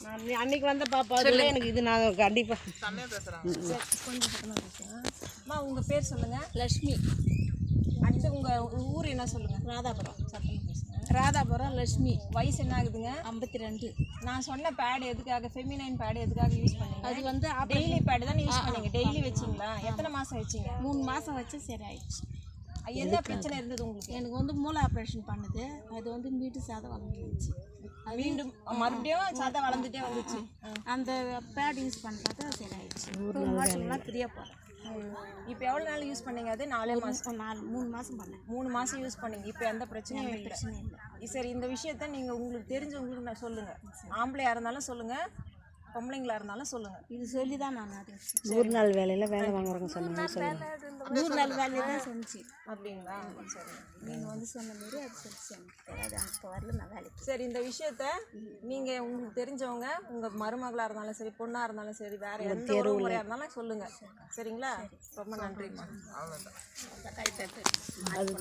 நான் அன்னைக்கு வந்த பாப்பா எனக்கு இது நான் கண்டிப்பாக கொஞ்சம் சத்தமாக பேசுகிறேன். அம்மா உங்கள் பேர் சொல்லுங்கள். லக்ஷ்மி. அடுத்து உங்கள் ஊர் என்ன சொல்லுங்கள். ராதாபுரம். சத்தமாக பேசுகிறேன். ராதாபுரம் லக்ஷ்மி. வயசு என்ன ஆகுதுங்க? 52. நான் சொன்ன பேட் எதுக்காக, ஃபெமினைன் பேட் எதுக்காக யூஸ் பண்ணீங்க? அது வந்து டெய்லி பேடு தான் யூஸ் பண்ணீங்க. டெய்லி வச்சிங்களா? எத்தனை மாதம் வச்சிங்க? 3 மாதம் வச்சு சரி ஆயிடுச்சு. என்ன பிரச்சனை இருந்தது உங்களுக்கு? எனக்கு வந்து மூளை ஆப்ரேஷன் பண்ணுது. அது வந்து மீட்டு சாதம் வளர்ந்துருந்துச்சு. மீண்டும் மறுபடியும் சாதம் வளர்ந்துட்டே வந்துச்சு. அந்த பேட் யூஸ் பண்ணுறது சரி ஆயிடுச்சு. 1 மாதம்லாம் ஃப்ரீயாக போகிறேன். இப்போ எவ்வளோ நாள் யூஸ் பண்ணீங்க? அது 4 மாதம். 3 மாதம் பண்ணேன். 3 மாதம் யூஸ் பண்ணீங்க. இப்போ எந்த பிரச்சனையும் இல்லை. சரி, இந்த விஷயத்த நீங்கள் உங்களுக்கு தெரிஞ்சவங்களுக்கு நான் சொல்லுங்கள். ஆம்பளையாக இருந்தாலும் சொல்லுங்கள், பொம்பளைங்களா இருந்தாலும் சொல்லுங்கள். இது சொல்லி தான் நான் 100 நாள் வேலையில் வேலை வாங்குறவங்க சொன்னாங்க. 100 நாள் வேலையை தான் செஞ்சு. அப்படிங்களா? சரி, நீங்கள் வந்து சொன்ன மாரி அது சொல்லிச்சு. எனக்கு இப்போ வரல நான் வேலைக்கு. சரி, இந்த விஷயத்த நீங்கள் உங்களுக்கு தெரிஞ்சவங்க, உங்கள் மருமகளாக இருந்தாலும் சரி, பொண்ணாக இருந்தாலும் சரி, வேறு எந்த உறவுமுறையாக இருந்தாலும் சொல்லுங்கள். சரிங்களா? ரொம்ப நன்றிம்மா. அது